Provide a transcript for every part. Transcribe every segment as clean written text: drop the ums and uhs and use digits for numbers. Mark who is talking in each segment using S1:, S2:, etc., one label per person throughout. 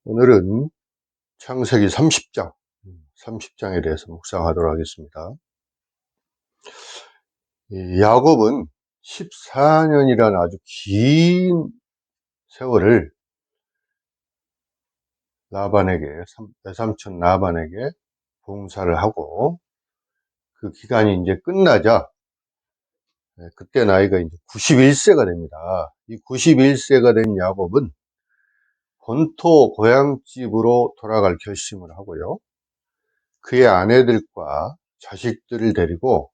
S1: 오늘은 창세기 30장에 대해서 묵상하도록 하겠습니다. 야곱은 14년이라는 아주 긴 세월을 외삼촌 라반에게 봉사를 하고, 그 기간이 이제 끝나자 그때 나이가 이제 91세가 됩니다. 이 91세가 된 야곱은 본토 고향집으로 돌아갈 결심을 하고요. 그의 아내들과 자식들을 데리고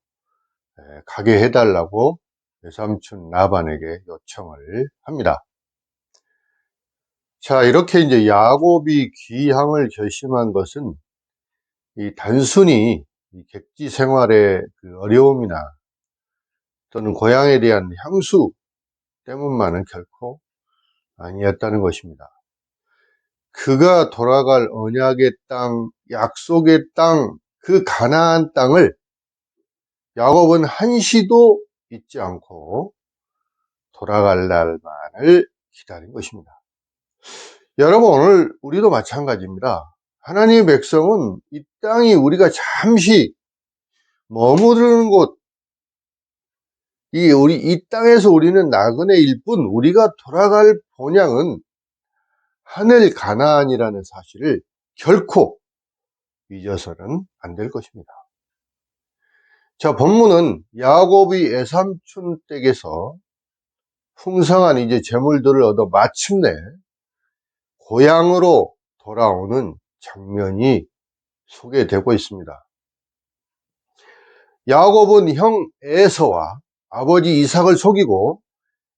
S1: 가게 해달라고 외삼촌 라반에게 요청을 합니다. 자, 이렇게 이제 야곱이 귀향을 결심한 것은 단순히 객지 생활의 그 어려움이나 또는 고향에 대한 향수 때문만은 결코 아니었다는 것입니다. 그가 돌아갈 언약의 땅, 약속의 땅, 그 가나안 땅을 야곱은 한시도 잊지 않고 돌아갈 날만을 기다린 것입니다. 여러분, 오늘 우리도 마찬가지입니다. 하나님의 백성은 이 땅이 우리가 잠시 머무르는 곳, 이 땅에서 우리는 나그네일 뿐, 우리가 돌아갈 본향은 하늘 가나안이라는 사실을 결코 잊어서는 안 될 것입니다. 자, 본문은 야곱이 외삼촌 댁에서 풍성한 이제 재물들을 얻어 마침내 고향으로 돌아오는 장면이 소개되고 있습니다. 야곱은 형 에서와 아버지 이삭을 속이고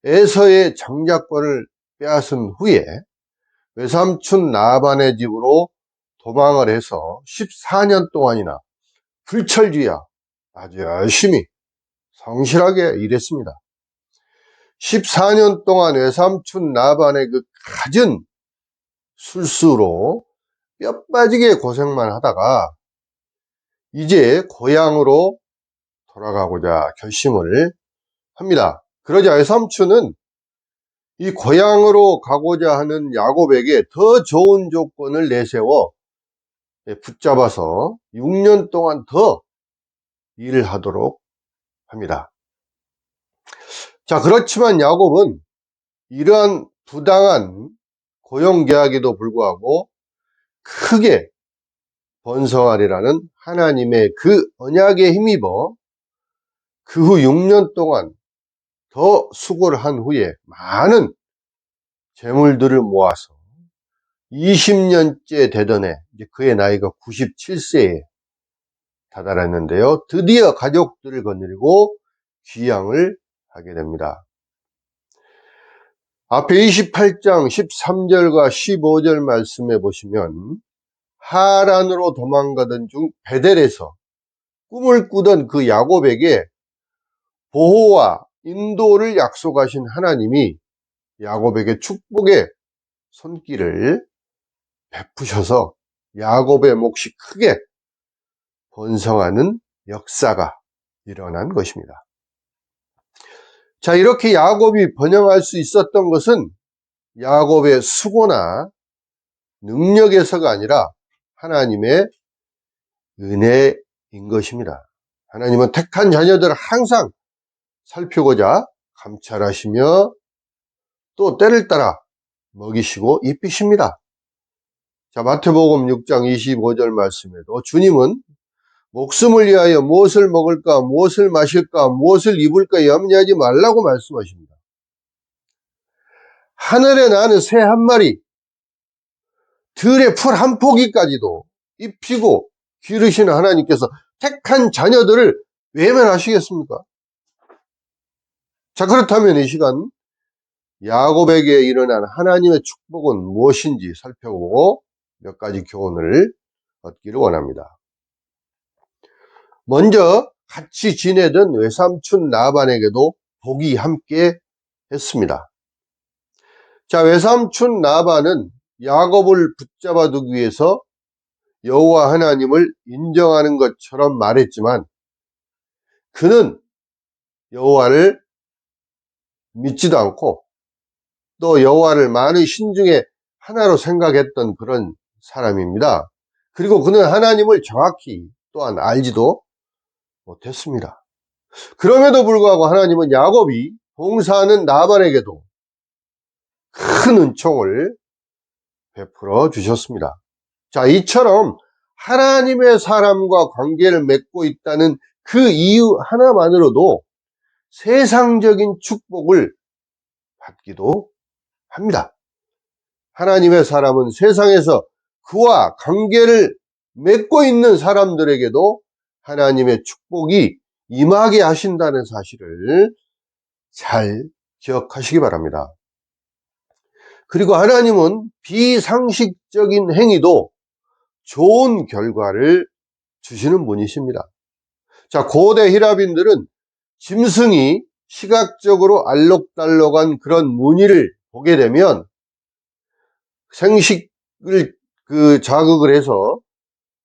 S1: 에서의 장자권을 빼앗은 후에 외삼촌 라반의 집으로 도망을 해서 14년 동안이나 불철주야 아주 열심히 성실하게 일했습니다. 14년 동안 외삼촌 라반의 그 갖은 술수로 뼈 빠지게 고생만 하다가 이제 고향으로 돌아가고자 결심을 합니다. 그러자 외삼촌은 이 고향으로 가고자 하는 야곱에게 더 좋은 조건을 내세워 붙잡아서 6년 동안 더 일을 하도록 합니다. 자, 그렇지만 야곱은 이러한 부당한 고용계약에도 불구하고 크게 번성하리라는 하나님의 그 언약에 힘입어 그 후 6년 동안 더 수고를 한 후에 많은 재물들을 모아서 20년째 되던 해, 이제 그의 나이가 97세에 다다랐는데요. 드디어 가족들을 거느리고 귀향을 하게 됩니다. 앞에 28장 13절과 15절 말씀해 보시면 하란으로 도망가던 중 베델에서 꿈을 꾸던 그 야곱에게 보호와 인도를 약속하신 하나님이 야곱에게 축복의 손길을 베푸셔서 야곱의 몫이 크게 번성하는 역사가 일어난 것입니다. 자, 이렇게 야곱이 번영할 수 있었던 것은 야곱의 수고나 능력에서가 아니라 하나님의 은혜인 것입니다. 하나님은 택한 자녀들을 항상 살피고자 감찰하시며 또 때를 따라 먹이시고 입히십니다. 자, 마태복음 6장 25절 말씀에도 주님은 목숨을 위하여 무엇을 먹을까, 무엇을 마실까, 무엇을 입을까 염려하지 말라고 말씀하십니다. 하늘에 나는 새 한 마리, 들의 풀 한 포기까지도 입히고 기르시는 하나님께서 택한 자녀들을 외면하시겠습니까? 자, 그렇다면 이 시간 야곱에게 일어난 하나님의 축복은 무엇인지 살펴보고 몇 가지 교훈을 얻기를 원합니다. 먼저 같이 지내던 외삼촌 라반에게도 복이 함께 했습니다. 자, 외삼촌 라반은 야곱을 붙잡아 두기 위해서 여호와 하나님을 인정하는 것처럼 말했지만 그는 여호와를 믿지도 않고 또 여호와를 많은 신 중에 하나로 생각했던 그런 사람입니다. 그리고 그는 하나님을 정확히 또한 알지도 못했습니다. 그럼에도 불구하고 하나님은 야곱이 봉사하는 나반에게도 큰 은총을 베풀어 주셨습니다. 자, 이처럼 하나님의 사람과 관계를 맺고 있다는 그 이유 하나만으로도 세상적인 축복을 받기도 합니다. 하나님의 사람은 세상에서 그와 관계를 맺고 있는 사람들에게도 하나님의 축복이 임하게 하신다는 사실을 잘 기억하시기 바랍니다. 그리고 하나님은 비상식적인 행위도 좋은 결과를 주시는 분이십니다. 자, 고대 히라빈들은 짐승이 시각적으로 알록달록한 그런 무늬를 보게 되면 생식을 자극을 해서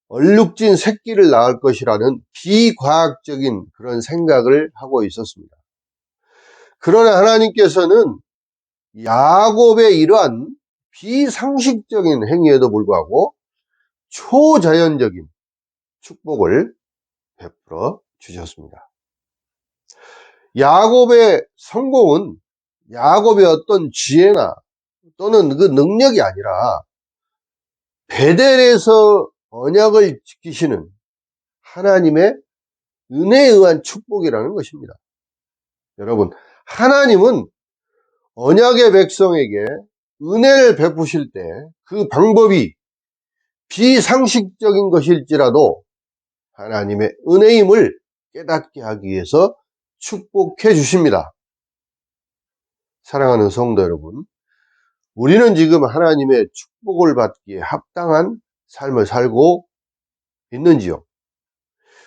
S1: 얼룩진 새끼를 낳을 것이라는 비과학적인 그런 생각을 하고 있었습니다. 그러나 하나님께서는 야곱의 이러한 비상식적인 행위에도 불구하고 초자연적인 축복을 베풀어 주셨습니다. 야곱의 성공은 야곱의 어떤 지혜나 또는 그 능력이 아니라 베델에서 언약을 지키시는 하나님의 은혜에 의한 축복이라는 것입니다. 여러분, 하나님은 언약의 백성에게 은혜를 베푸실 때 그 방법이 비상식적인 것일지라도 하나님의 은혜임을 깨닫게 하기 위해서 축복해 주십니다. 사랑하는 성도 여러분, 우리는 지금 하나님의 축복을 받기에 합당한 삶을 살고 있는지요?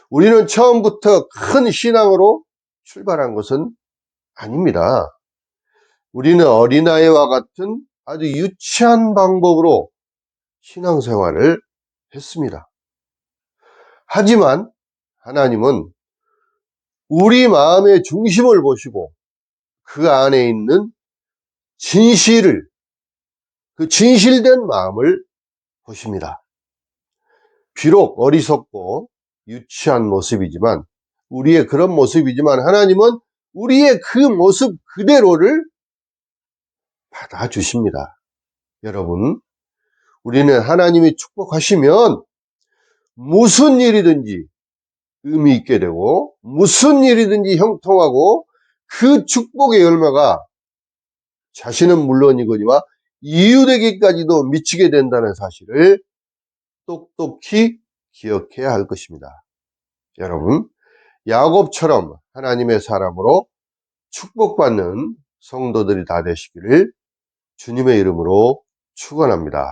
S1: 우리는 처음부터 큰 신앙으로 출발한 것은 아닙니다. 우리는 어린아이와 같은 아주 유치한 방법으로 신앙생활을 했습니다. 하지만 하나님은 우리 마음의 중심을 보시고 그 안에 있는 진실을, 그 진실된 마음을 보십니다. 비록 어리석고 유치한 모습이지만, 우리의 그런 모습이지만 하나님은 우리의 그 모습 그대로를 받아주십니다. 여러분, 우리는 하나님이 축복하시면 무슨 일이든지 의미 있게 되고 무슨 일이든지 형통하고 그 축복의 열매가 자신은 물론이거니와 이웃에게까지도 미치게 된다는 사실을 똑똑히 기억해야 할 것입니다. 여러분, 야곱처럼 하나님의 사람으로 축복받는 성도들이 다 되시기를 주님의 이름으로 축원합니다.